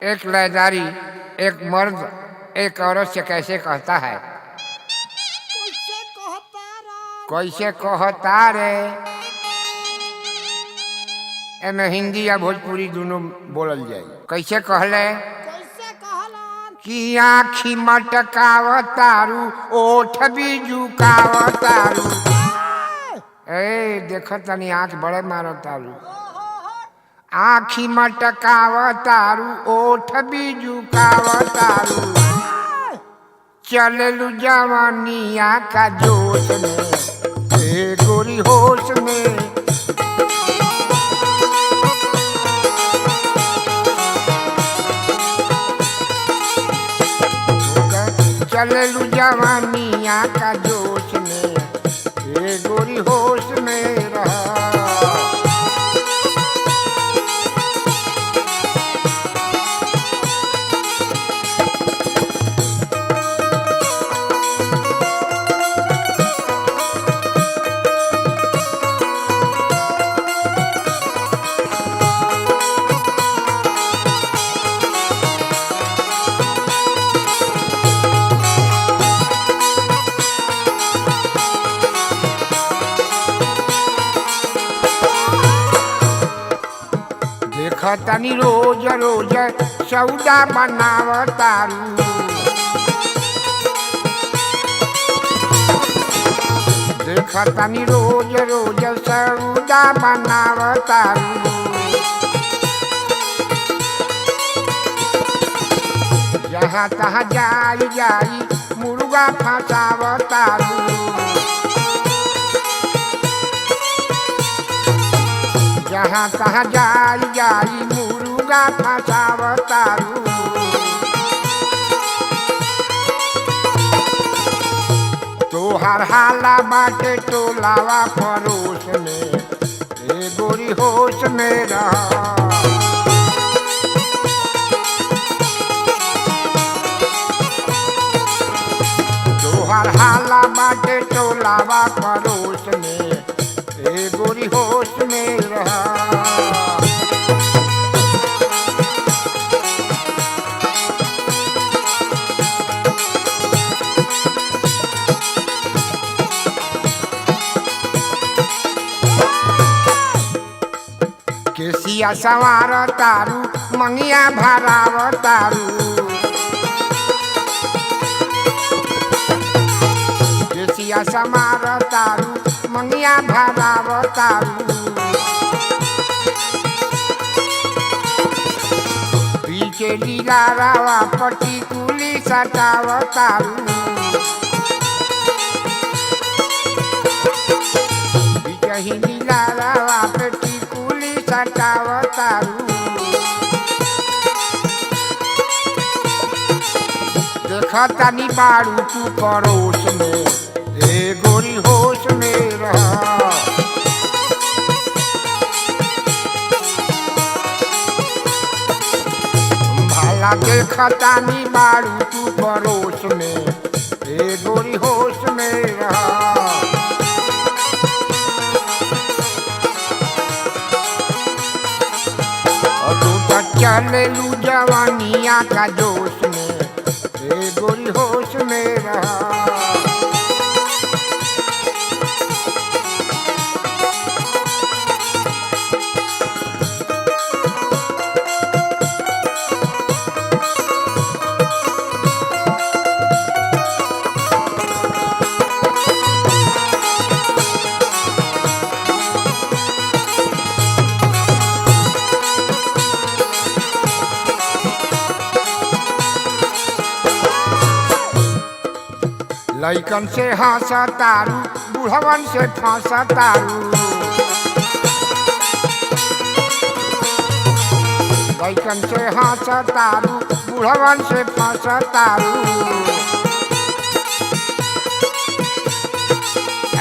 एक लयदारी एक मर्द एक औरत से कैसे कहता है, कैसे कहता रा कैसे कहता रे। एमे हिंदी या भोजपुरी दोनों बोलल जाए। कैसे कहले कैसे कहलन कि आँखी मटकावतारू ओठ भी झुकावतारू। ए देखो तनी आँख बड़े मारतारू। आँखी मटकावतारू ओठ भी झुकावतारू। चललू जवानिया का जोश में ए गोरी होश में। चललू जवानिया का जोश में ए गोरी होश में रहा। देखतानी रोज रोज सौदा बनावतारू। देखतानी रोज रोज सौदा बनावतारू। जहाँ तहाँ जाई जाई मुर्गा फंसावतारू। जहाँ तहाँ जाई जाई मुर्गा फंसावतारू। तोहर हाला बाटे टोलावा परोस में ए गोरी होश में रह। तोहर हाला बाटे टोलावा परोस में ए गोरी होश में रहा। केसिया सवार तारू मंगिया भराव तारू। केसिया समार तारू मंगिया भराव तारू। पीछे लीला रावा पटी कुली सटाव तारू। पीछे लीला रावा पटी कुली सटाव तारू। देखतानी बारू तू पड़ोस में ए गोरी होश में रहा। भाला देखतानी बारू तू पड़ोस में ए गोरी होश में रहा। और तू तो चललू जवानिया का जोश में ए गोरी होश में रहा। लइकन से हंसतारू बुढ़वन से फंसतारू। लइकन से हंसतारू बुढ़वन से फंसतारू।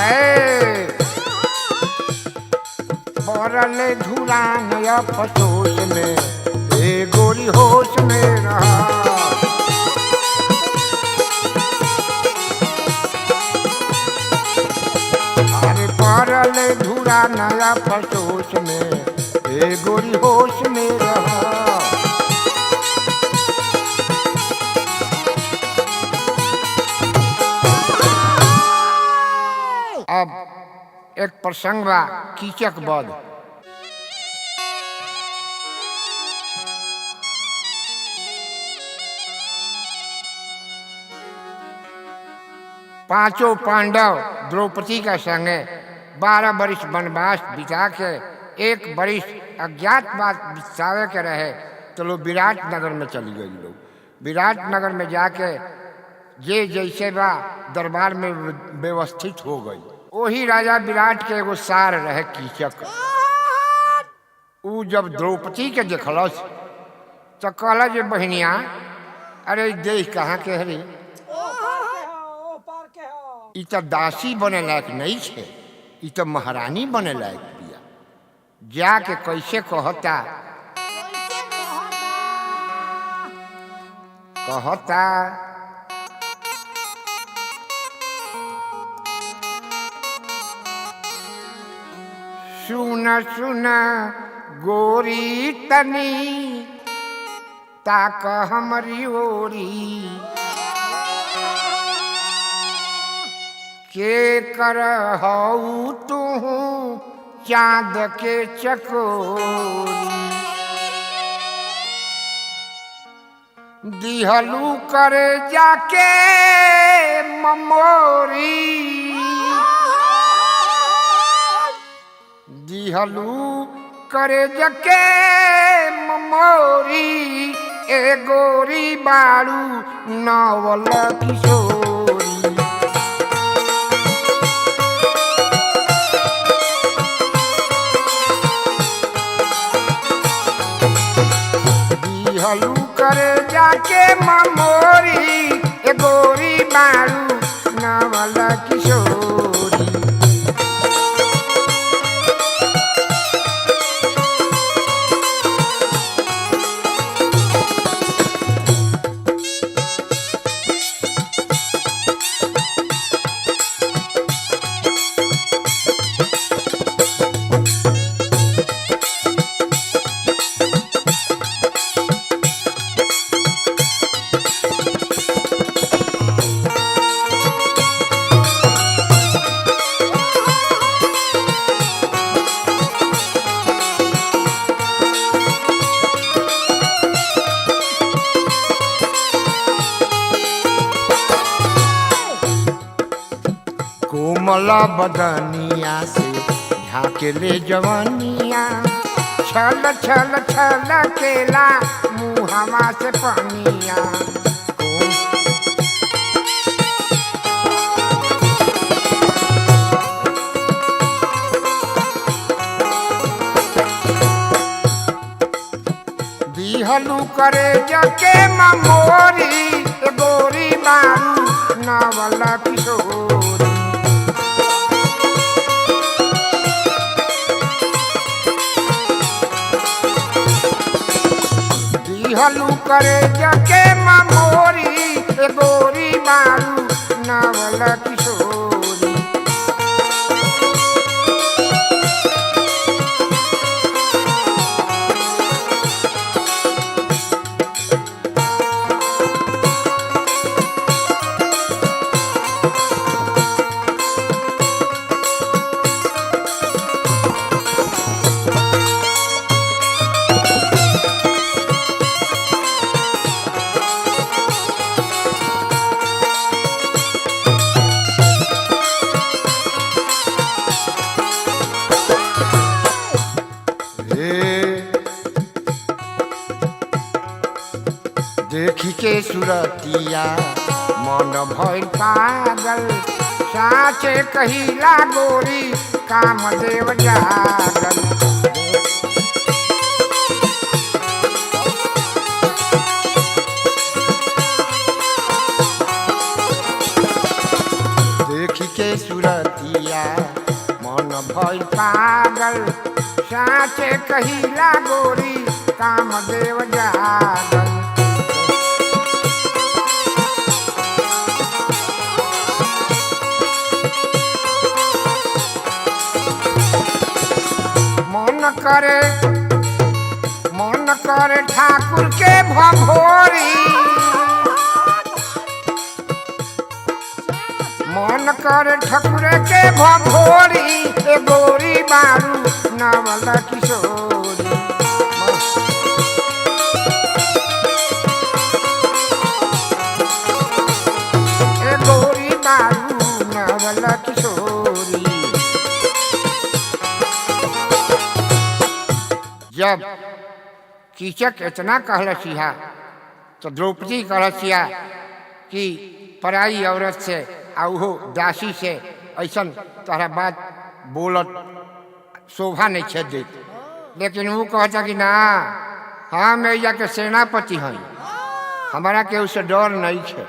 ए बरले धुरान अफसोस में ए गोरी होश में रहा। परले धुरा नया फसोस में ए गोरी होश में रहा। एक प्रसंग बा कीचक बध। पांचों पांडव द्रौपदी का संगे 12 वर्ष वनवास बिता के एक वर्ष अज्ञातवास बितावे के रहे तो लोग विराट नगर में चली गई। लोग विराट नगर में जाके जे जैसे बा दरबार में व्यवस्थित हो गई। वही राजा विराट के एगो सार रहे कीचक। ऊ जब द्रौपदी के देखलस तो कहला जे बहनिया अरे देख कहाँ के हरी इ तो दासी बने लायक नहीं छे, इ तो महारानी बने लायक बिया। जाके कैसे कहता कहता सुन सुन गोरी तनी ताक हमरी ओरी के कर हऊ तू चाँद के चकोरी दिहलू करे जाके ममोरी दिहलू करे जाके ममोरी ए गोरी बाड़ू नवल किशोरी दिहलू करे जाके ममोरी ए गोरी बाड़ू नवल किशोरी। कोमल बदनिया से झाके ले जवनिया छल छल छल केला मुहवा से पनिया। दिहलू करे जके ममोरी गोरी बारू नवल किशोरी। दिहलू करे जके ममोरी गोरी बारू नवल किशोरी। देखी के सुरतिया मन भइल पागल साचे कहिला गोरी कामदेव जागल। देखी के सुरतिया मन भइल पागल साचे कहिला गोरी कामदेव जागल। मन करे ठाकुर के भभोरी मन कर ठकुरे के भभोरी ए गोरी बारू नवल किशोरी ए गोरी बारू नवल किशोरी। जब कीचक इतना कहलसिया तो द्रौपदी कहलसिया कि पराई औरत से आहो दासी से ऐसा तोहरा बात बोलत शोभा नहीं छेद दे। लेकिन वो कहता कि ना हम एजा के सेनापति हैं, हमारा के उससे डर नहीं है,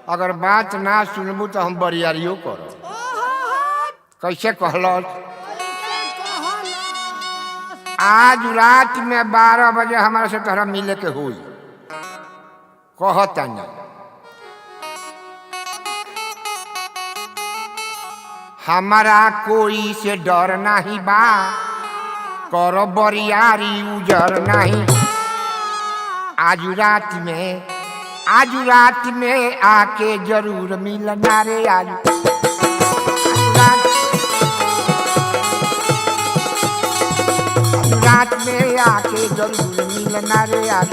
अगर बात ना सुनबू तो हम बरियारियों करो। कैसे कहल? आज रात में 12 बजे हमारे से तोहरा मिले के हुई कहता नहीं। हमारा कोई से डर नहीं बा, करो बरियारी उजर नहीं। आज रात में आके जरूर मिलना रे। आज रात में आके जरूर मिलना रे। आज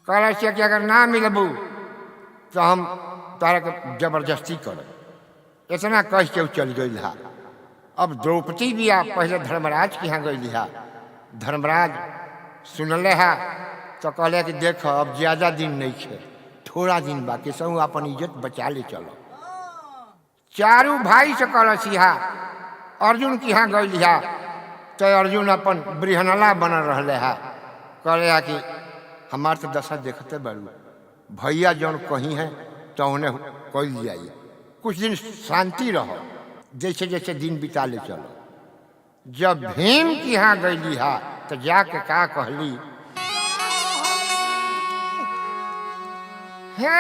कह कि अगर ना मिलबू तो हम तारा के जबरदस्ती कर। इतना कह के चल गई हा। अब द्रौपदी भी आ पहले धर्मराज के यहाँ गई हा। धर्मराज सुनले हा तो कहले कि देख अब ज्यादा दिन नहीं है, थोड़ा दिन बाकी सब अपन इज्जत बचा ले चलो। चारू भाई से कहलसिहा अर्जुन के यहाँ गई हा तो अर्जुन अपन बृहनला बनल रहे हा। कहले हा कि हमार तो दशा देखते बड़ू, भैया जौन कहीं है तो उन्हें कह जाइए, कुछ दिन शांति रहो, जैसे जैसे दिन बिता ले चलो। जब भीम की यहाँ गई हा तो जाके का कहली, हे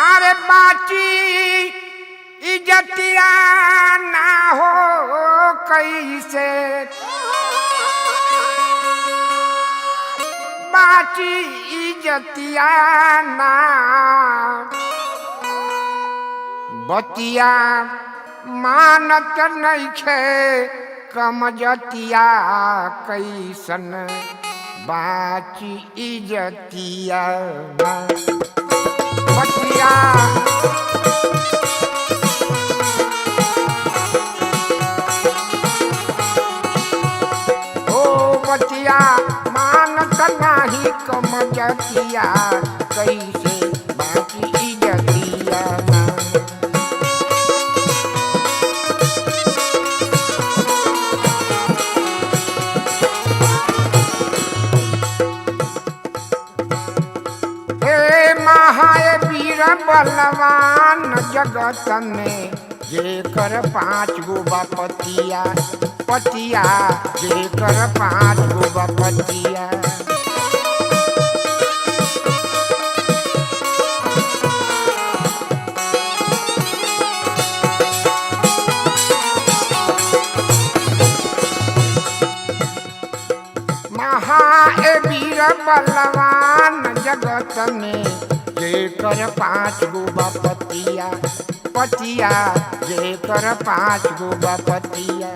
अरे बाची इज्जतिया ना हो कैसे, बाची इज्जतिया ना बतिया मानत नइखे कमजतिया कैसन, बाची इज्जतिया ना बतिया। बतिया मानत नाही कमजतिया कैसे, बाकी इज्जतिया ना। हे महाय वीर बलवान जगत में, जेकर 5 गो बपतिया पतिया, जेकर 5 गो बपतिया। महावीर बलवान जगत में, जेकर 5 गो बपतिया पतिया, जेकर 5 गो बपतिया।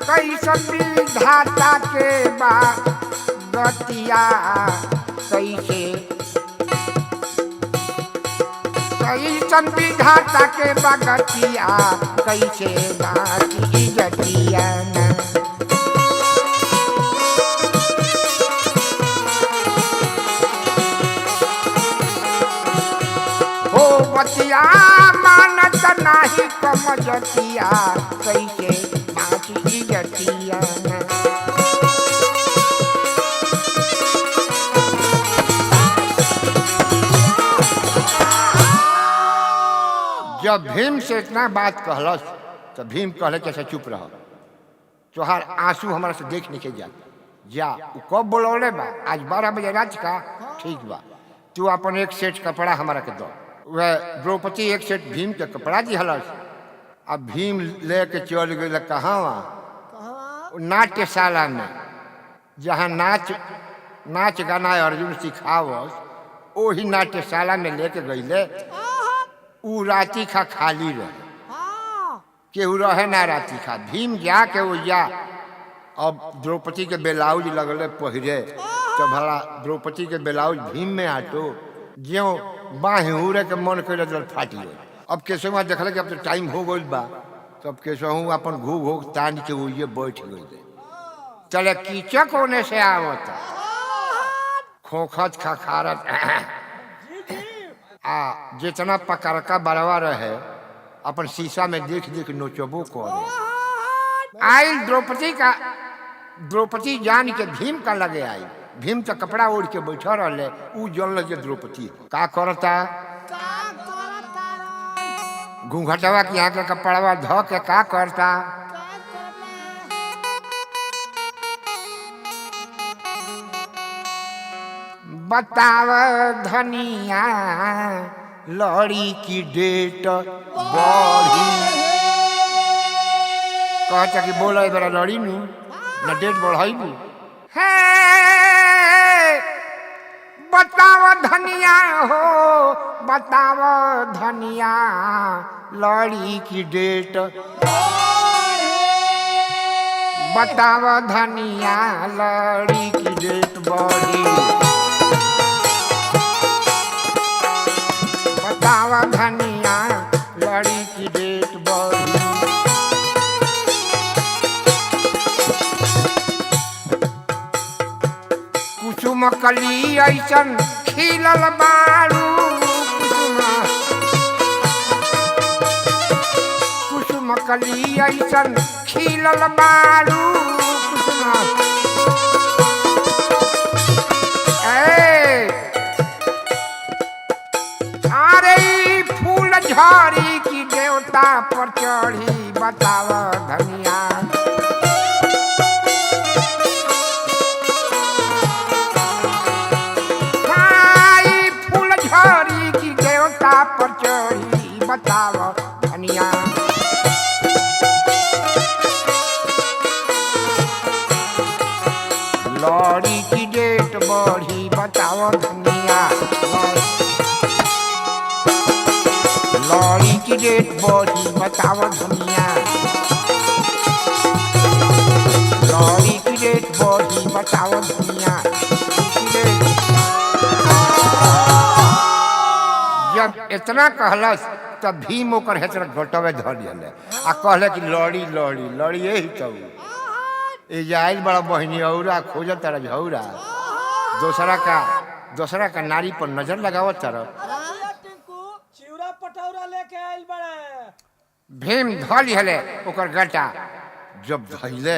कैसन विधाता के बा गतिया, कैसे कैसन विधाता के बा गतिया, कैसे बाकी इज्जतिया ना। हो बतिया मानत नाही कमजतिया कैसे बाची जतिया जब भीम से इतना बात कहलस तो भीम कहले कैसे चुप रह तोहार आंसू हमारा से देख नहीं जा उ कब बोलौले बा आज 12 बजे रात का ठीक बा तू अपन एक सेट कपड़ा हमारा के दो वह द्रौपदी एक सेट भीम के कपड़ा दिहलस अब भीम लेके चल गए कहाँ नाट्यशाला में जहाँ नाच गाना अर्जुन सिखावस वही नाट्यशाला में लेके गईले उ राती खा खाली रहे केहू रहे ना राती खा भीम जा के वो जा अब द्रौपदी के ब्लाउज लगले पहिरे तो भला द्रौपदी के ब्लाउज भीम में आटो ज्यों बाहुरे के मन कर फाटी गई अब केशवा देखल कि अब तो टाइम हो गई बा तब केशव अपन घूघ घूघ तान के वो ये बैठ गई चले कीचक होने से आवता खोखत खखारत जितना पकड़का बड़वा रहे अपन शीशा में देख देख नोचबो कर आई द्रौपदी जान के भीम का लगे आई भीम तो कपड़ा ओढ़ के बैठा रहे उ जन लगे द्रौपदी का करता घूंघटवा के यहाँ के कपड़वा धो के का करता बताव धनिया लड़ी की डेट बढ़ी कहता कि बोला बड़ा लड़ी नू न डेट बढ़ाई है बताव धनिया हो बताव धनिया लड़ी की डेट बताव धनिया लड़ी की डेट बढ़ी बताव धनिया लड़ी की डेट बढ़ी कुसुम कली ऐसन खिलल बारू कुसुम कली ऐसन खिलल बारू अरे फूल झाड़ी की देवता पर चढ़ी बताव धनिया पर चढ़ी बताव धनिया लड़ी की डेट बढ़ी बताव धनिया लड़ी की डेट बढ़ी बताव धनिया लड़ी की डेट बढ़ी बताव धनिया जब इतना कहलस तब भीम ओकर हेतर घोटवे धर दिले आ कहले कि लड़ी लड़ी लड़ी यही तो ए जाइल बड़ा बहनी औरा खोजत तारा झौरा दूसरा का नारी पर नजर लगावत तारा चिवरा पटौरा लेके आइल बड़ा भीम धर लिहले ओकर गटा जब धइले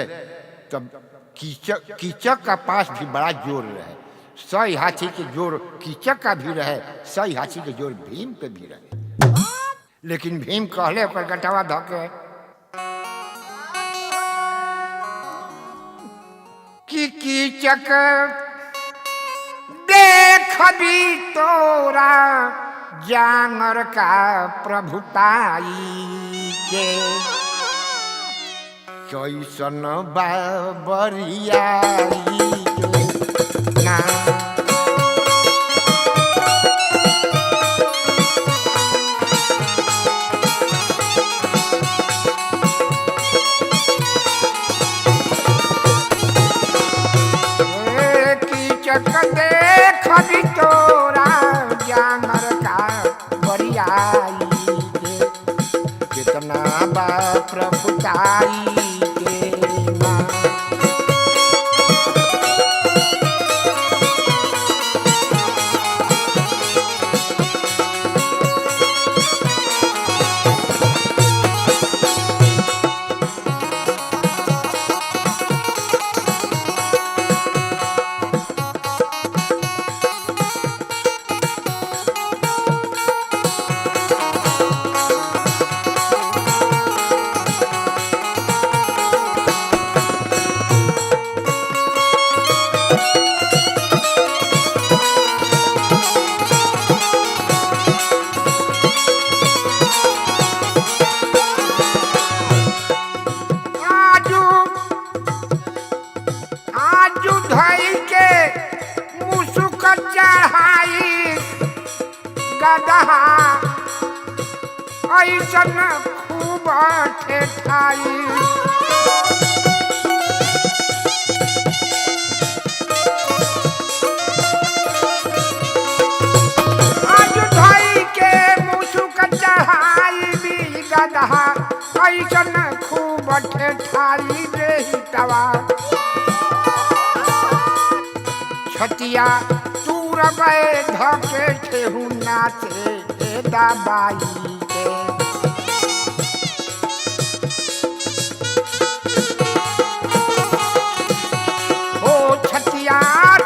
तब कीचक का पास भी बड़ा जोर रहे 100 हाथी के जोर कीचक का भी रहे 100 हाथी के जोर भीम पे भी रहे लेकिन भीम कहले ओकर गटवा धके कि कीचक देख भी तोरा जानर का प्रभुताई के कैसन बाबरियाई के ना देख भी तोरा जानर का बरियाई के कितना बा प्रभुताई के ना चढ़ाई गदहा ऐसन खूब ठेठाई आज धोई के मुसुक चढ़ाई भी गदहा ऐसन खूब ठेठाई देहितवा छतिया तूर गए धके ठेहू नाचे दाबाई के ओ छतिया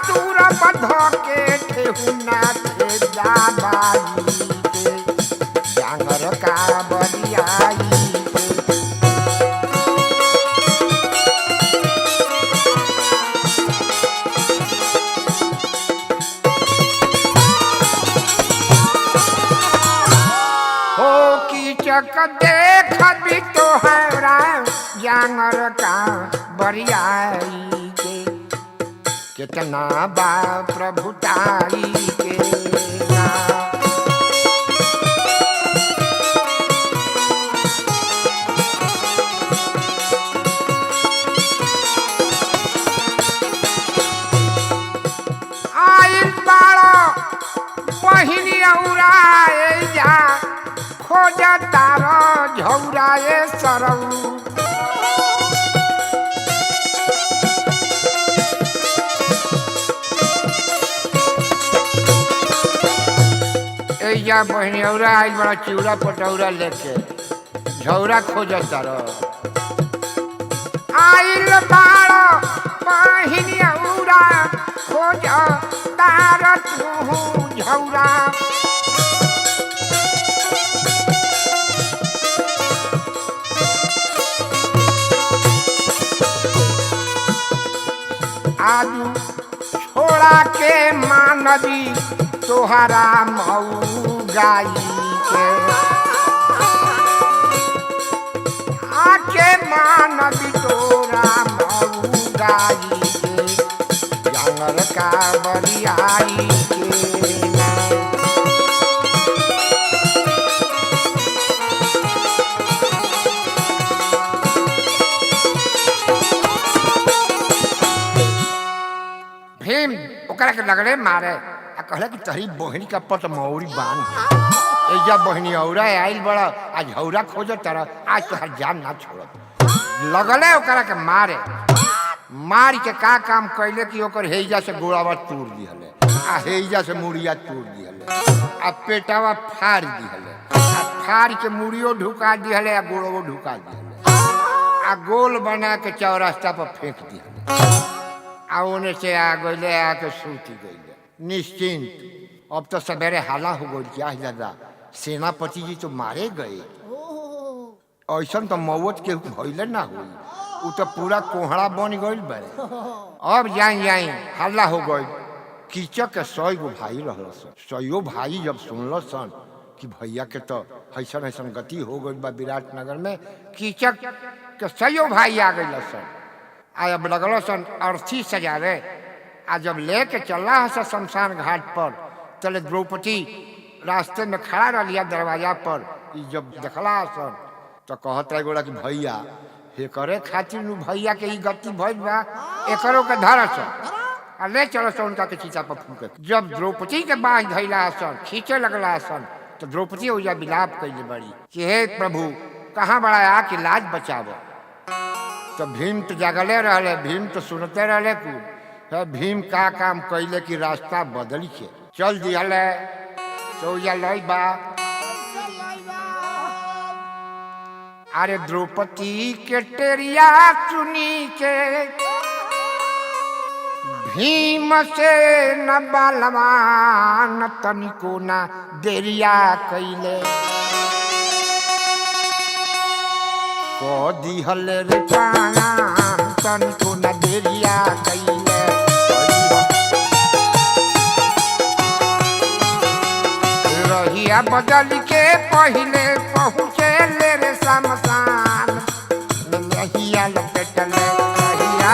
तूर बध के ठेहू नाचे दाबाई के जांगर का बरियाई चक देख भी तो हरा जांगर का बरियाई के कितना बा प्रभुताई के आइल बाड़ो बहिनी औराए जा खोज तारो झौराए सरऊ एजा बहनी औरा आइल बड़ा चिउरा पटौरा लेके झौरा खोज तारो आइल बाड़ो बहनी औरा खोज तारो तू झौरा आजू छोड़ा के मानवी तोहरा मऊ गाई के आके मानवी तोरा मऊ गाई के जांगर का बरियाई के भीम ओकरा के लगले मारे आ कहले कि तहरी बहनी का पट मौरी बांध एजा बहनी औरा आइल बड़ा आज हौरा खोज तर आज तोहर जान ना छोड़त लगले ओकरा के मारे मार के का काम कैले कि ओकर हेजा से गोड़ावा तोड़ दिहले आ हेजा से मुड़िया तोड़ दिहले आ पेटावा फाड़ दिहले आ फाड़ के मुड़ियो ढुका दिहले आ गोड़ो ढुका दिहले आ गोल बना के चौरास्ता पर फेंक दिहले आ ओने से आ गईले आके सूती गईले निश्चिंत अब तो सवेरे हाला हो गई क्या दादा सेनापति जी तो मारे गए ऐसा तो मौत के भइले ना हुई उ तो पूरा कोहड़ा बन गई बड़े अब जाई हल्ला हो गई कीचक के 100 गो भाई रहल सन 100 भाई जब सुनल सन कि भैया के तो ऐसा ऐसा गति हो गई बा विराटनगर में कीचक के 100 भाई आ गई सन आ अब लगल सन अर्थी सजावे आ जब लेके चला है शमशान घाट पर तले द्रौपदी रास्ते में खड़ा रह लिया दरवाजा पर जब देखला सन तो कहता गोला कि भैया हे करे खातिर नु भैया के ई गति भइल बा एकरो के धरस आ ले चलो सन उनका के चीता पर फूके जब द्रौपदी के बाँह धैला सन खींचे लगला सन तो द्रौपदी ओजा विलाप कैले बड़ी कि हे प्रभु कहाँ बड़ा आके लाज बचाव तो भीम तो जागले रहले भीम तो सुनते रहले कुल भीम का काम कैले कि रास्ता बदली के चल दिहले तो लई बा अरे द्रौपदी के टेरिया चुनी के भीम से न बलवान तनिको ना देरिया कैले को दिहल रे प्राण तनिको ना देरिया कैले रहिया बदल के पहले पहुँचे ले रे शमशान रहिया लपेटल रहिया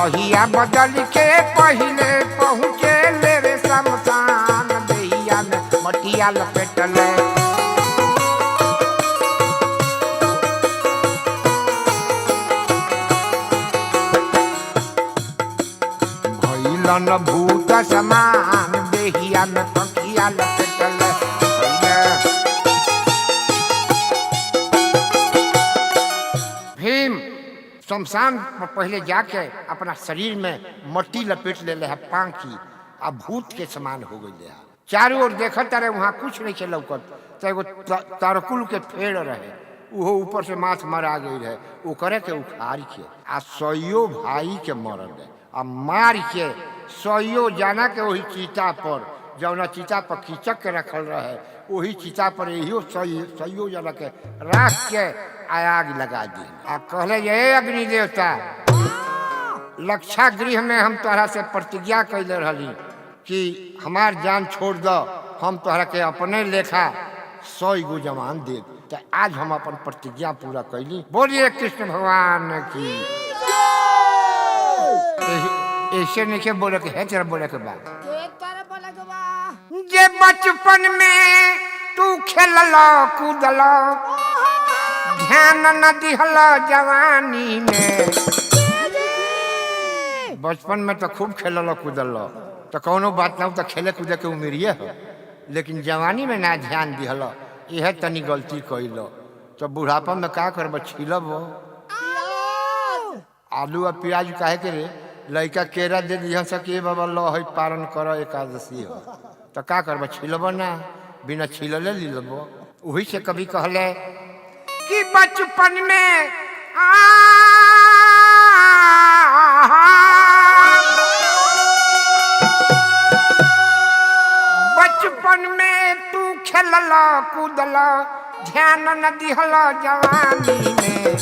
रहिया बदल के पहिले पहुँचे ले रे शमशान देहिया में मटिया लपेटले भइलन भूत समान देहिया में पखिया लपेटले भीम शमशान पर पहले जाके अपना शरीर में मट्टी लपेट ले है पांखी आ भूत के समान हो गई है। चारों ओर देखत रहे वहाँ कुछ नहीं चल लौकत तो एगो तरकुल के पेड़ रहे वो ऊपर से माथ मरा गई रहे वो करे के उखाड़ के आ सइयो भाई के मरल है आ मार के सइयो जाना के वही चीता पर जौना चीता पर खींचक के रखल रहे वही चीता पर यही सइयो जना के राख के आग लगा दी आ कहले ये अग्नि देवता लक्षा गृह में हम तोहरा से प्रतिज्ञा कैले रही कि हमार जान छोड़ दो हम तोहरा के अपने लेखा 100 गो जवान दे तो आज हम अपन प्रतिज्ञा पूरा कैली। बोलिए कृष्ण भगवान की ऐसे नहीं बोले के है तेरा बोले के बाद जे बचपन में तू खेललो कूदलो ध्यान न दिहल जवानी में बचपन में तो खूब खेलल कूदल तो कोनो बात ना तो खेले कूदे के उम्मीरिए हो लेकिन जवानी में ना ध्यान दिहल यह तनी गलती कैल तो बुढ़ापा में का करब छिलब आलू और प्याज काहे के रे लड़का केरा दे दिया सके बाबा लो है पारण कर एकादशी हो तो का करब छिलब ना बिना छिलले लीलब वही से कभी कहले कि बचपन में बचपन में तू खेलल कूदल ध्यान न दिहल जवानी में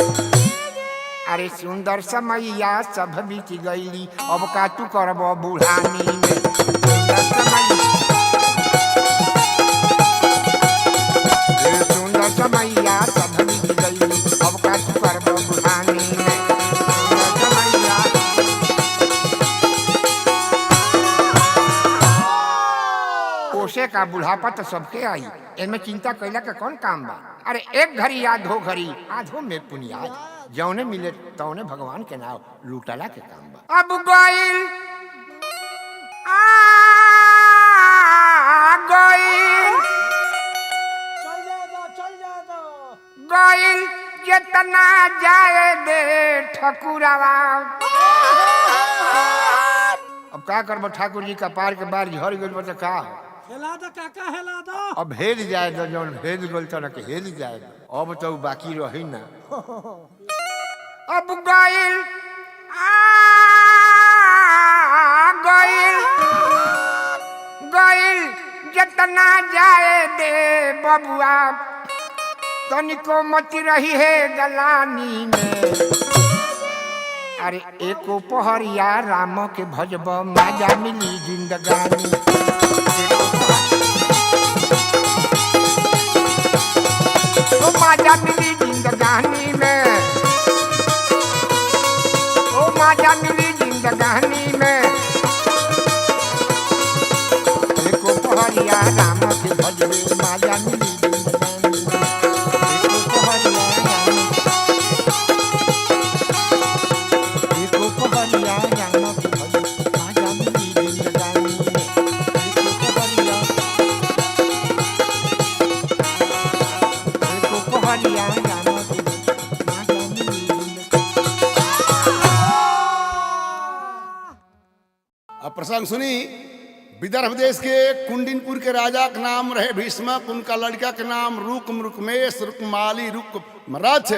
अरे सुंदर समैया सब बीत गईली अब का तू करब बुढ़ानी में सुंदर समैया सब बीत गईली अब का तू करब बुढ़ानी में कोसे का बुढ़ापा तो सबके आई इनमें चिंता कैला का कौन काम बा अरे एक घड़ी याद हो घड़ी आधो में पुनियाद जौने मिले तौने भगवान के नाम लूटला के काम बा। अब गइल गइल जितना जाए दे ठकुरवा अब का करब ठाकुर जी का पार के बार झड़ गइल तो का हेला दो काका हेला दो अब हेल जाए तो जौन हेल गल तो ना के हेल जाए अब तो बाकी रही ना अब गइल गइल जितना जाए दे बबुआ तनिको मती रही है गलानी में अरे एको पहरिया राम के भजब मजा मिली जिंदगानी ओ मजा मिली जिंदगानी में ओ मजा मिली जिंदगानी में एको पहरिया राम के भजबे मजा मिली प्रसंग सुनी विदर्भ देश के कुंडिनपुर के राजा का नाम रहे भीष्मक उनका लड़का के नाम रुक्मेश रुक्माली रुक्मरथ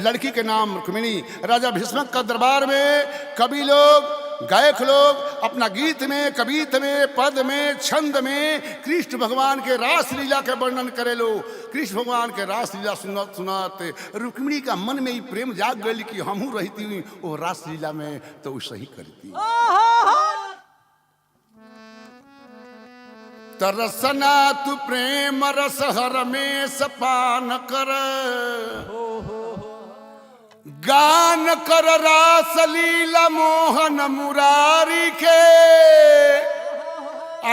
लड़की के नाम रुक्मिणी। राजा भीष्मक का दरबार में कवि लोग गायक लोग अपना गीत में कवित में पद में छंद में कृष्ण भगवान के रास लीला के वर्णन करे लो। कृष्ण भगवान के रास लीला सुनत सुनत रुक्मिणी का मन में ही प्रेम जाग गई कि हमहू रहती हुई वो रास लीला में तो वो सही करती। तरसना तू प्रेम रस हर में सपान कर गान कर रास लीला मोहन मुरारी के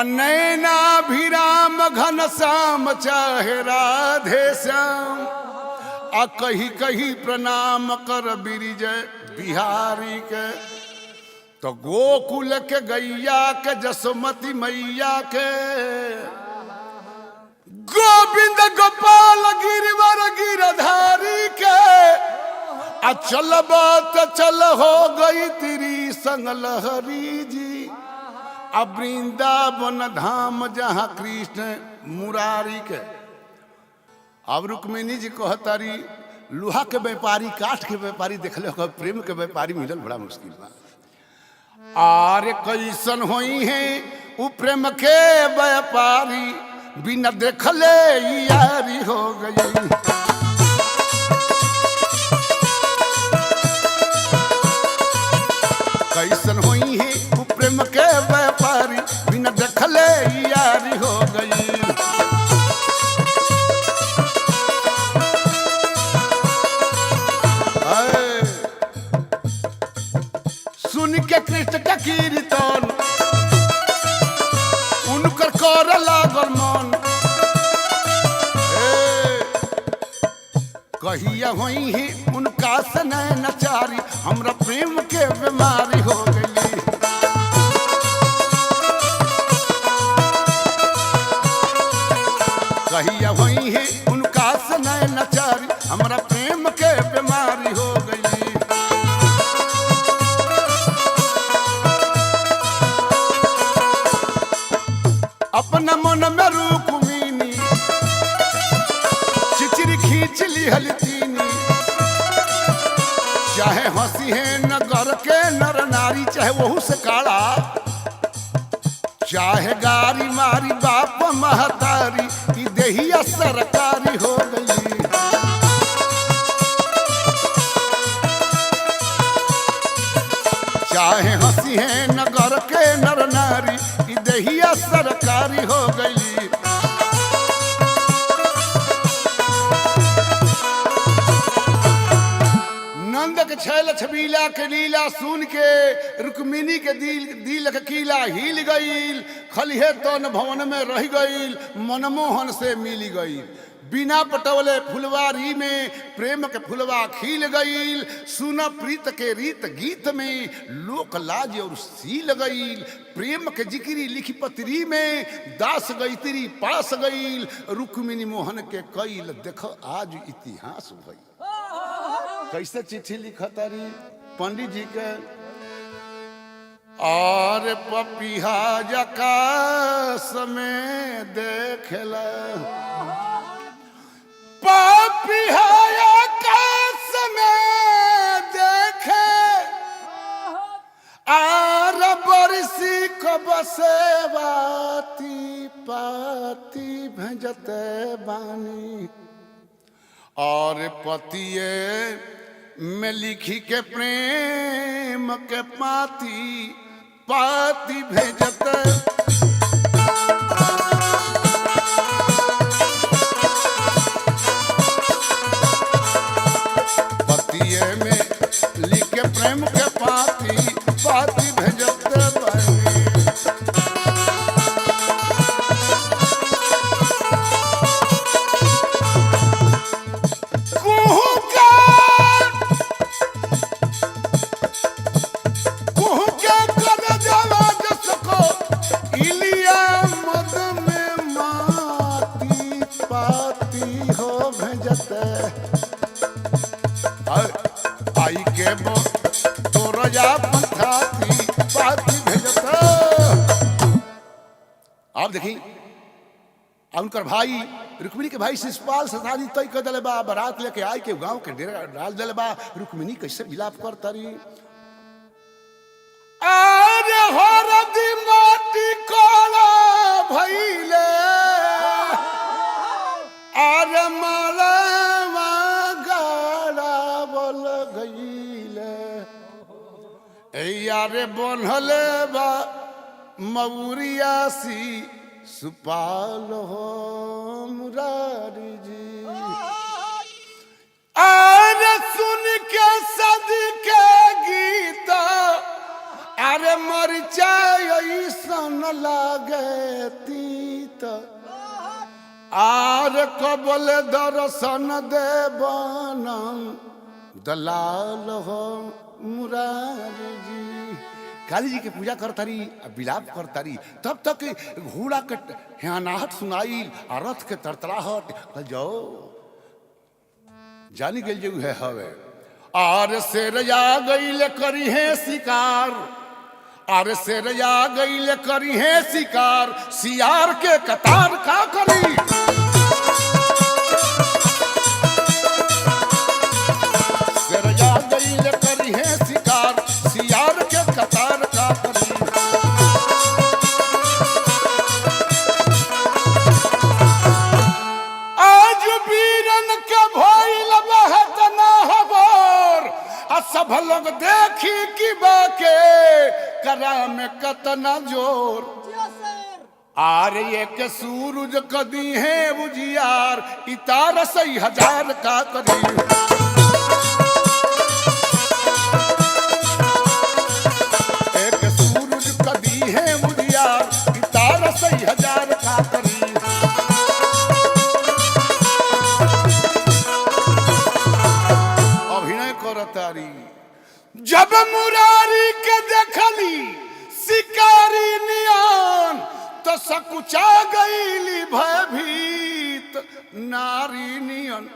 नैनाभिराम घन श्याम चाहे राधे श्याम आ कही कही प्रणाम कर बिरिजय बिहारी के। तो गोकुल के गैया के जसमती मैया के गोविंद गोपाल गिरिवर गिरधारी के अचल बात चल हो गई तेरी संग लहरी जी। अब वृंदावन धाम जहाँ कृष्ण मुरारी के। अब रुक्मिणी जी कहतारी लोहा के व्यापारी काठ के व्यापारी देखले हो, प्रेम के व्यापारी मिलल बड़ा मुश्किल बा। आरे कैसन होई है उ प्रेम के व्यापारी बिना देखले यारी हो गई। कैसन होई है उ प्रेम के व्यापारी बिना देखले यारी हो गई। सुन के कृष्ण का कीर्तन उनकर कर लागल मन कहिया होई ही उनका से नचारी हमरा प्रेम के बीमारी हो गई। कहिया होई ही उनका से नचारी हमरा प्रेम के बीमारी हो गई। अपना मन में रुक्मिणी चिचिरी खींच ली हलतीनी चाहे हंसी है नगर के नर नारी चाहे वहू से काला चाहे गारी मारी बाप महतारी की देहिया सरकारी हो गई। चाहे हंसी है नगर के नर नारी की देहिया सरकारी हो गई। नंद के छैल छबीला के लीला सुन के रुक्मिणी के दिल के कीला हिल गईल। खलिहे तन भवन में रह गईल मनमोहन से मिल गई। बिना पटवले फुलवारी में प्रेम के फुलवा खिल गईल। सुन प्रीत के रीत गीत में लोक लाज और सील गईल। प्रेम के जिक्री लिखी पत्री में दास गई तेरी पास गईल। रुक्मिणी मोहन के कईल देख आज इतिहास भई। कैसे चिट्ठी लिखा तारी पंडित जी के और पपिहा जकास में देखला पपिहा जकास में देखे आर बरसी को बसे बाती पाती भेजते बानी और पतिए में लिखी के प्रेम के पाती पाती भेजते। पतिए में लिख के प्रेम के पाती पाती भेजते बानी। आई के बो तो रजा पंथाती पाती भेजता। आप देखी उनकर भाई रुक्मिणी के भाई शिशुपाल से शादी तय कर दिले बा। बारात लेके आई के गांव के डेरा डाल दिले बा। रुक्मिणी कैसे विलाप करता रही अरे हरदी माटी कोला भइले अरे माला यारे बनहले बा मऊरियासी सुपाल हो मुरारी जी। अरे सुन के सद के गीत अरे मरचाई सन लागे तीत आर कबल दर्शन देवन दलाल हो मुरारी जी। काली जी के पूजा करतारी विलाप करतारी तब तक घोड़ा के हियानाहट सुनाई आ रथ के तरतराहट कल जाओ जानी गई जो है हवे आर शेरया गईल करी है शिकार आर शेरया गईल करी है शिकार सियार के कतार का करी शेरया गईल करी है शिकार सियार के कतार का करी। आज वीरन के भइल बहत ना हबर आ सब लोग देखी कि बाके करा में कतना जोर आर एक सूरज कदी है उजियार इतार 6000 का करी। एक सूरज कदी है उजियार इतार 6000 का करी। अभिनय करतारी जब मुरारी के देखली शिकारी नियान तो सकुचा गईली भयभीत नारी नियन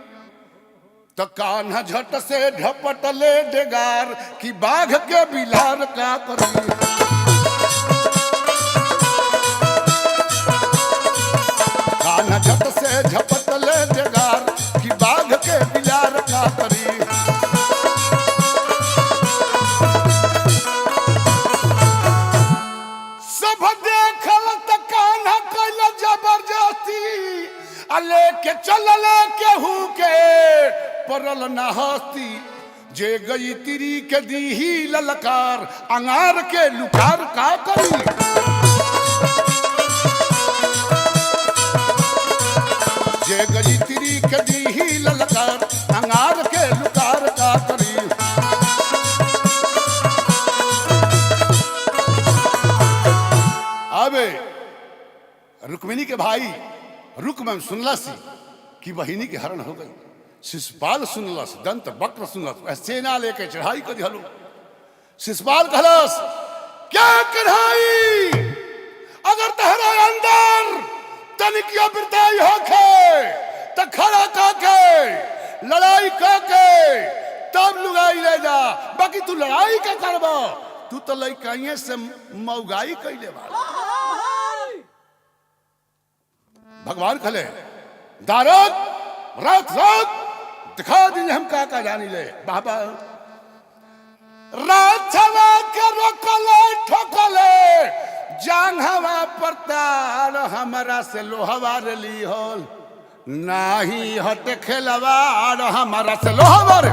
तो कान्हा झट से झपट ले डेगार कि बाघ के बिलार का करी। कान्हा झट से झपट ले डेगार कि बाघ के बिलार का करी। सब देखल त कान्हा कैल जबरदस्ती अले के चलले केहू के परल न हस्ती जे गई तिरी के दीही ललकार अंगार के लुकार का करी। जे गई तिरी के दीही ललकार अंगार के लुकार का करी। अबे रुक्मिणी के भाई रुक्म सुनला सी कि बहिनी के हरण हो गई। शिशुपाल सुनलस दंत वक्र सुनलस सेना लेके चढ़ाई कर दिहलो। शिशुपाल कहलस क्या कढ़ाई अगर तहरा अंदर तनिकिया बिरताई होखे त खड़ा काके लड़ाई काके तब लुगाई ले जा बाकी तू लड़ाई का करबा तू तो लइकाइए से मौगाई कैले बा। भगवान खले दारद रात रात दिखा दी हम का जानी ले बाबा रात छवा के रोकले ठोकले जांघवा पर तार हमरा से लोहवा रे ली होल नाही हट खेलवार हमरा से लोहवा रे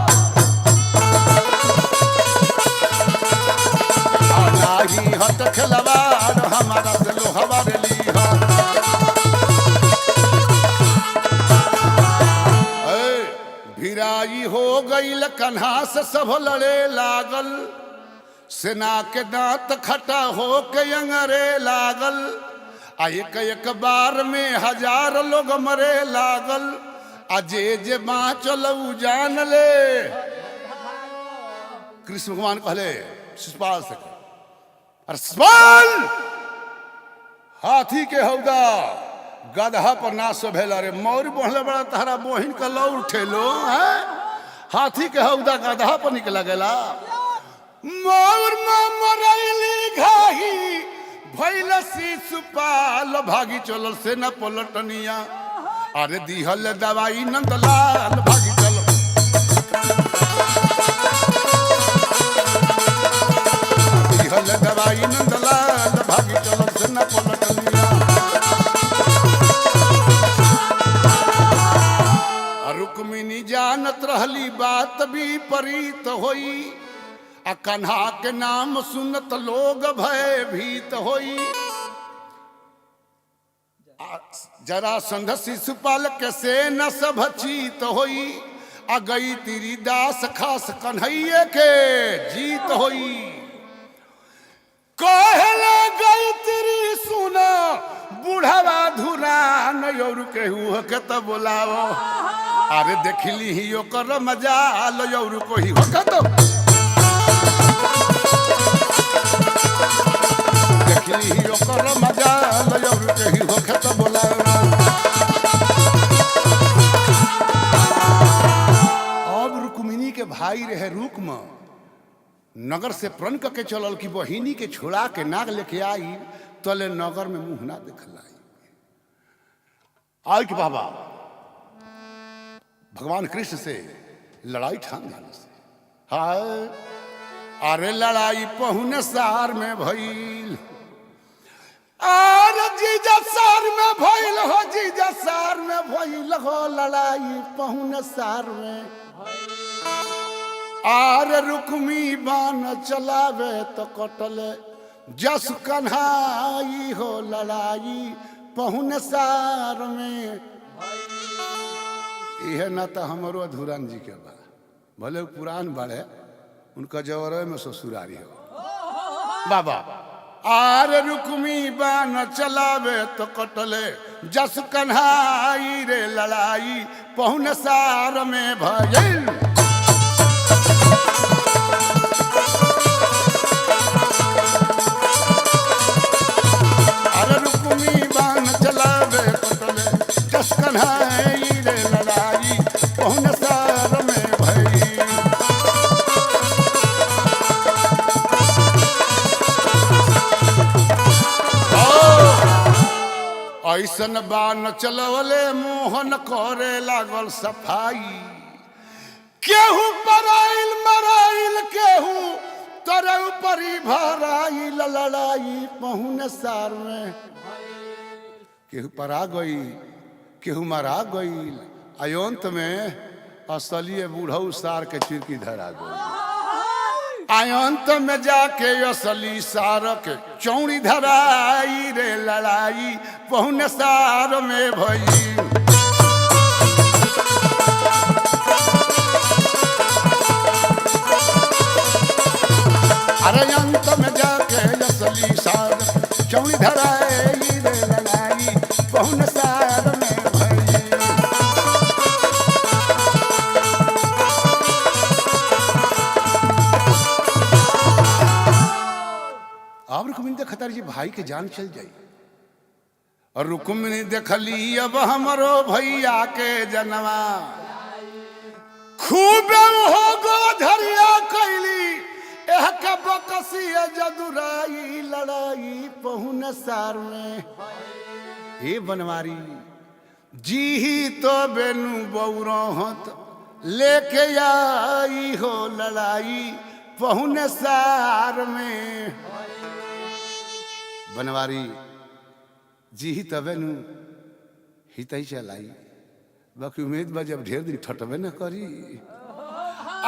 नाही हट खेलवार हमरा से लोहवा रे ली होल। भिराई हो गईल कन्हा से सब लड़े लागल सेना के दांत खटा हो के अंगरे लागल आ एक बार में 1000 लोग मरे लागल आ जे बाँचल उ जान ले। कृष्ण भगवान कहले शिशुपाल से अरे शिशुपाल हाथी के हौदा गदहा पर ना सोभेला रे मौरी बोहले बड़ा तहरा बोहिन का लौ उठेलो है हाथी के हौदा गदहा पर निकला गेला मौर मरैली घाही भइल शिशुपाल भागी चलल से न पलटनिया अरे दिहल दवाई नंदलाल भागी चल दिहल दवाई नंदलाल भागी चलल से न पलटनिया। रुक्मिणी जानत रहली बात भी परीत होई आ कन्हा के नाम सुनत लोग भय भीत होई। जरासंध शिशुपाल के सेना सब चीत होई आ गई तेरी दास खास कन्हैये के जीत होई। कहले गई तेरी सुना बुढ़ावा धुरा नौर केहू के तो बोलाओ। अरे देखली ही ओकर मजाल और कोई हो तो देखली ही ओकर मजाल और केहू हो के तो बोलाओ। अब रुक्मिणी के भाई रहे रुक्म नगर से प्रण के चलल कि बहिनी के छोड़ा के नाग लेके आई तले नगर में मुंह ना देखलाई। आई कि बाबा भगवान कृष्ण से लड़ाई ठान देने से हाय। अरे लड़ाई पहुने सार में भइल। अरे जीजा सार में भइल हो जीजा सार में भइल हो लड़ाई पहुने सार में। आर रुक्मी बाण चलावे तो कटले जस कन्हाई हो लड़ाई पहुन सार में। यह ना तो हमारो अधूरान जी के बा भले पुरान बाड़े उनका जवर में ससुरारी हो बाबा। आर रुक्मी बाण चलावे तो कटले जस कन्हाई रे लड़ाई पहुन सार में भइल। कन्हाई रे लड़ाई पहुन सार में भई। ऐसन बान चलवले मोहन करे लागल सफाई। केहू पराइल मराइल केहू तोरे ऊपरी भराइल लड़ाई पहुन सार में। केहू परा गई केहू मरा गईल अयंत में असलिए बूढ़ऊ सार के चिरकी धरा गई। अयंत में जाके असली सार के चौड़ी धराई रे लड़ाई पहुन सार में भई। अरे अंत में जाके असली सार चौड़ी धराई रे लड़ाई पहुन सार में। अब रुक्मिणी देखतारी जी भाई के जान चल जाई। और रुक्मिणी देखली अब हमरो भैया के जनवा खूब हो गो धरिया कैली एह के बकसी जदुराई लड़ाई पहुन सार में। हे बनवारी जी ही तो बेनु बौरहत लेके आई हो लड़ाई पहुन सार में। बनवारी जी ही तबे नु हित ही चलाई बाकी उम्मीद बा जब ढेर दिन ठटबे न करी।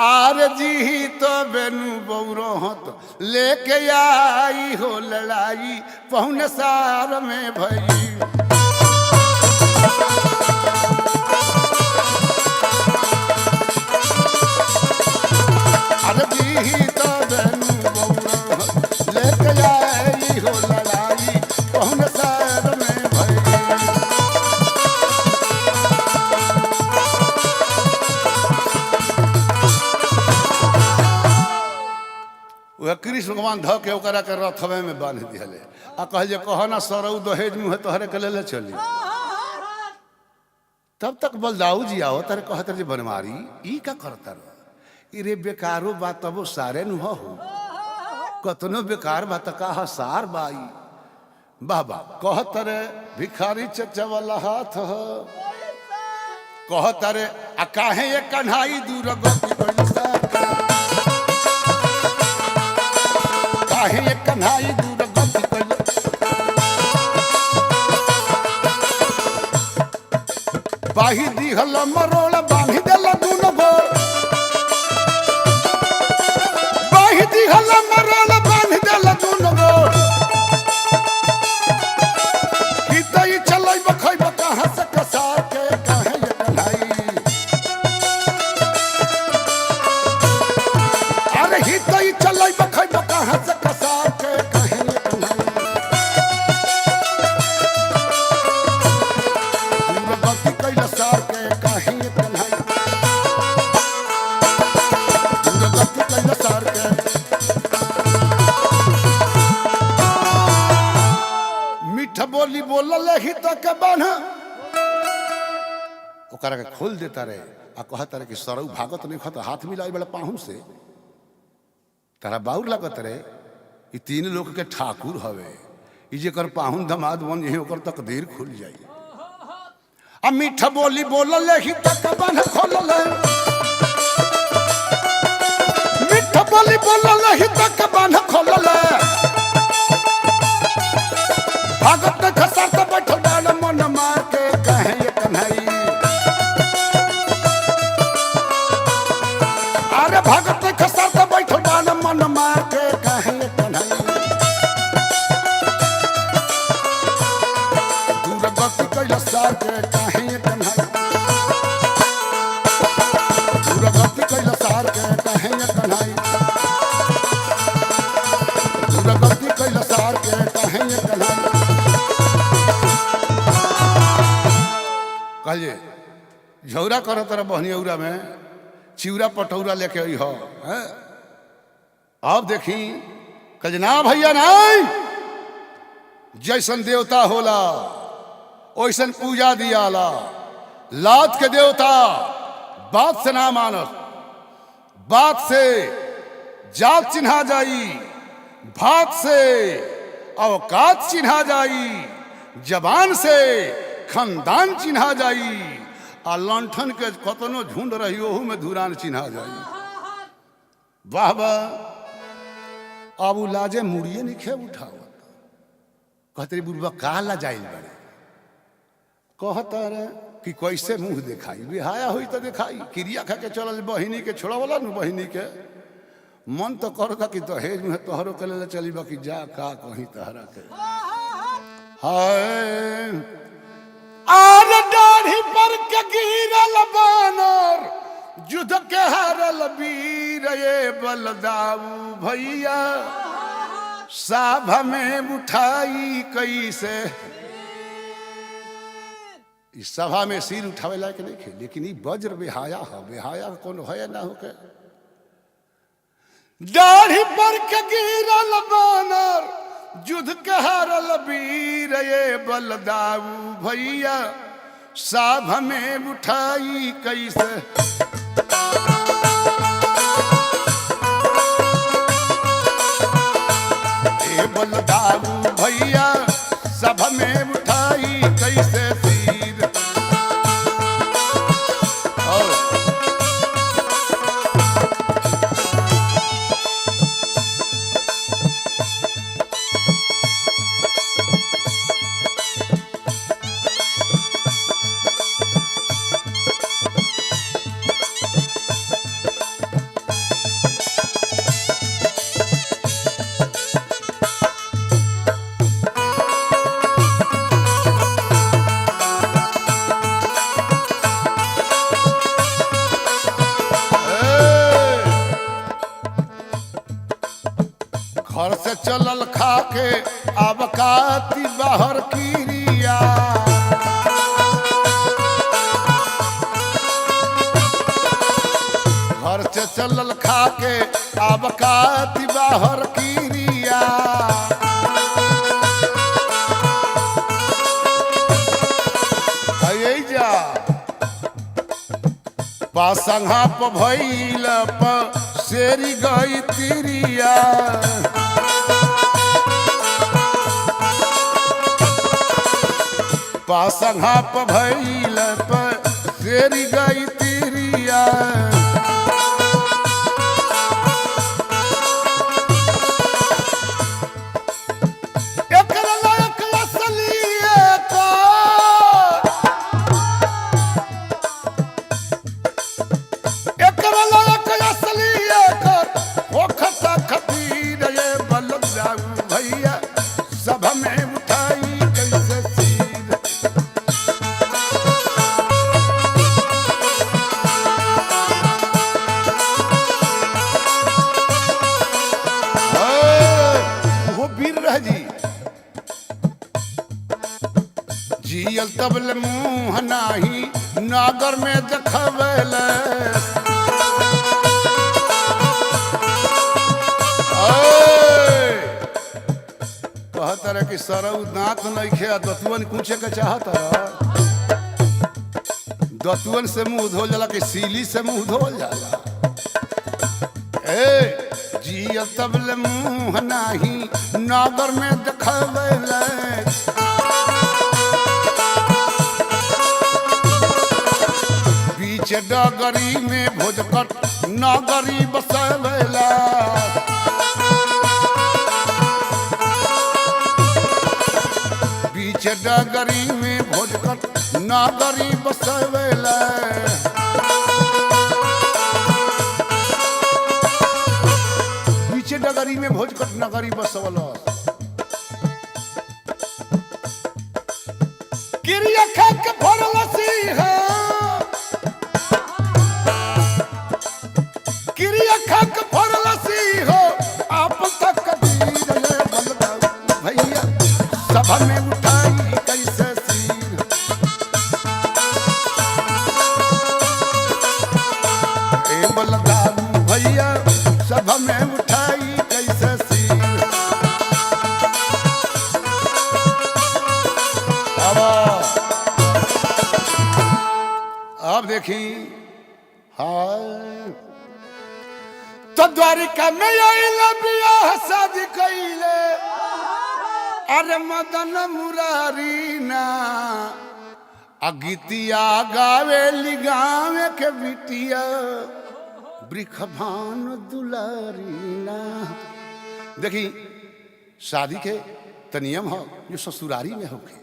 आर जी ही तो बेनु बौरहत लेके आई हो लड़ाई पहुन सार में भई। अरे जी ही तो बेनु बौरहत लेके आई हो लड़ाई पहुन सार में भई। वह कृष्ण भगवान ध के ओकरा के रथवे में बांध दिहले आ कह जे कह ना सरऊ दहेज मुँह तोहरे के ले चली। तब तक बलदाऊ जी आओ तारे कहते जे बनमारी ई का करता रह रे बेकारो बात तब सारे नु हो कतनो बेकार बात का सार बाई। बाबा कहत रे भिखारी चचा वाला हाथ हो कहत रे आ काहे ये कन्हाई दूर गति पैसा काहे ये कन्हाई दूर गति बाही दिहल मरोड़ बांधी देल दूनो गोर बाही दिहल मरोड़ बांधी देल दूनो गोर हितई चलै बखै कहां से कसार के काहे ये कन्हाई बोली बोलल ही तक बान्ह ओकरा के खोल देता रहे आ कहता रहे कि सरऊ भागत नहीं खत हाथ मिलाई बड़ा पाहुन से तारा बाउर लगत रहे ई तीन लोग के ठाकुर हवे ई जेकर पाहुन दमाद बन यही ओकर तकदीर खुल जाई आ मीठा बोली बोलल ही तक बान्ह खोलल मीठा बोली बोलल ही तक बान्ह खोलल भागत खसर तो बैठल डाल मन मार के कहे ये कन्हई अरे भागत खसर तो बैठल डाल मन मार के कहे ये कन्हई दूर गति कैल सार के कहे ये कन्हई दूर गति कैल सार के कहे ये कन्हई दूर गति कैल सार के कहे ये कन्हई कहिए झौरा कर तरह बहनियौरा में चिउरा पटौरा लेके आई हो अब देखी कल ना भैया नहीं जैसन देवता होला ओइसन पूजा दियाला लात के देवता बात से ना मानस बात से जात चिन्हा जाई भात से औकात चिन्हा जाई जबान से खानदान चिन्हा जाई आ लंठन के कतनो झुंड रही ओहू में धुरान चिन्हा जाई वाह वाह अब लाजे मुड़िए नहीं खे उठावत कहते बुढ़वा काला जाइल बड़े कहता रे कि कैसे मुंह दिखाई बिहाया हुई तो दिखाई क्रिया खा के चलल बहिनी के छोड़ावला न बहिनी के मन तो करता कि दहेज में तोहरो के ले चली बाकी जा का कहीं तहरा के हाय आर दाढ़ी पर के गिरल बानर युद्ध के हारल वीर ये बलदाऊ भैया सभा में उठाई कैसे इस सभा में सिर उठावे लायक नहीं खे लेकिन ई वज्र बेहाया है बेहाया कौन है ना हो के दाढ़ी पर के गिरल बानर युद्ध के हारल वीर ये बलदाऊ भैया सभा में उठाई कैसे ए बलदाऊ भैया सभा में उठाई कैसे सिर और घर से चलल खाके अब काती बाहर किरिया घर से चलल खाके अब काती बाहर किरिया है जा पासंगा प भइल प शेरी गई तिरिया पासंगा प भइल प शेरी गई तिरिया एकरा लायक असलिए का एकरा लायक असलिए का होखता खतीर ये बलदाऊ भैया सभा में उठाई कैसे सिर वो वीर रह जी जियल तबल मुंह नाही नागर में देखबल कहत रहे कि सरऊ दांत नहीं खे दतुअन कूचे के चाहत रह दतुअन से मुंह धो जाला कि सीली से मुंह धो जाला। ए जिया तबले मुंह नाही नागर में देखबले बीच डगरी में भोजकट नागरी बसवेला बीच डगरी में भोजकट नागरी बसवेला बीच डगरी में भोजकट नगरी बसवला क्रिया खा के भरल सिंह क्रिया खा के भरल सिंह आप तक कबीर ले बलदा भैया सभा में उठाई कैसे सिर ए बलदा भैया सभा में उठाई कैसे सिर। अब देखी हाय तो द्वारिका में आइल बियाह शादी कइले अरे मदन मुरारी ना अगितिया गावेली गावे के बिटिया ब्रिखभान दुलारी ना। देखी शादी के तो नियम हो जो ससुरारी में होके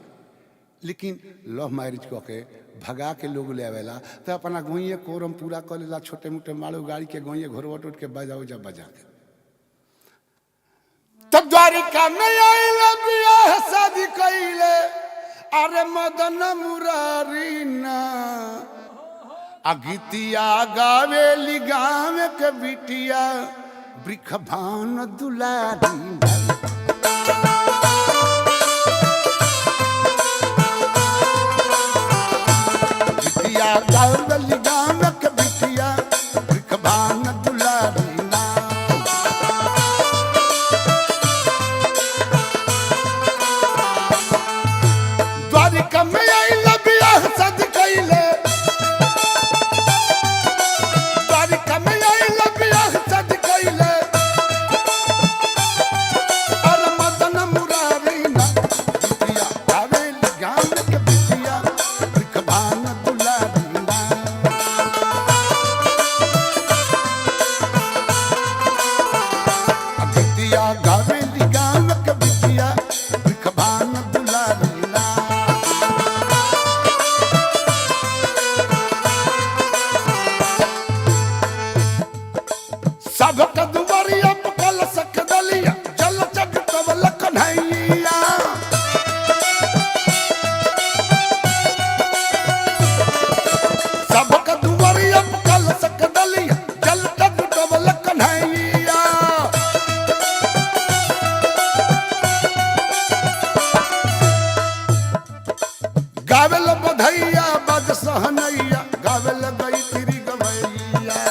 लेकिन लव मैरिज कह के भगा के लोग ले आवेला तो अपना गोइए कोरम पूरा कर लेला छोटे मोटे माड़ू गाड़ी के गोइए घोरवट उठ के बजाओ जब बजा के तब द्वारिका में आइल बियाह शादी कइले अरे मदन मुरारी ना अगितिया गावेली गावे के बिटिया ब्रिखभान दुलारी ना। गावली गाम के बिटिया ब्रिखभान दुलारी ना। द्वारिका में आइल बियाह शादी कइले द्वारिका में आइल बियाह शादी कइले अरे मदन मुरारी ना बिटिया गावेली गाम के बिटिया ब्रिखभान सबक दुवरिया पकल सक दलिया जल जग तवल कन्हैया सबक दुवरिया पकल सक दलिया जल जग तवल कन्हैया गावेल बधैया बज सहनैया गावेल गई तिरी गवैया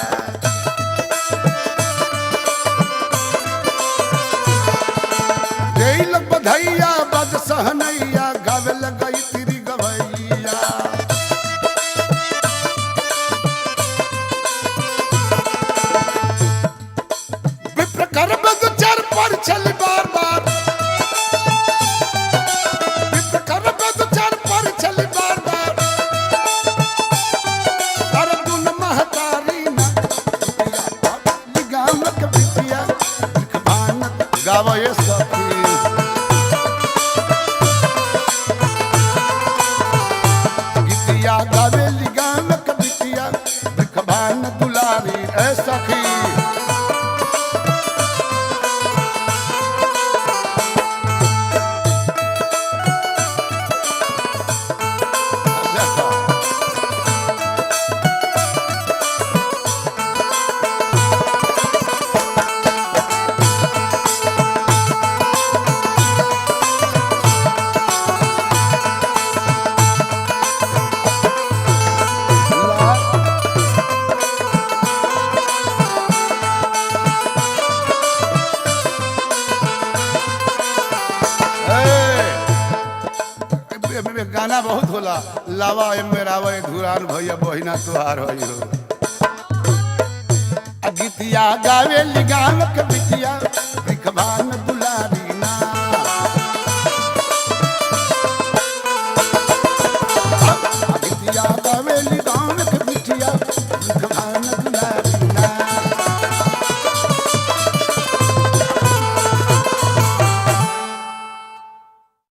बधैया बज सहनैया गावेल गई तिरी गवैया विप्र कर बद चर पर चल बार बार विप्र कर बद चर पर चल बार बार अरे दुन महतारी ना गाम के बिटिया ब्रिखभान गावे सखी गावेली गाम के बिटिया ब्रिखभान दुलारी ए सखी। में गाना बहुत होला, लावा एमे रावा धुरान भैया बहिना तुहार होई हो। गीतिया गावे लिगान के बिटिया, बिखबान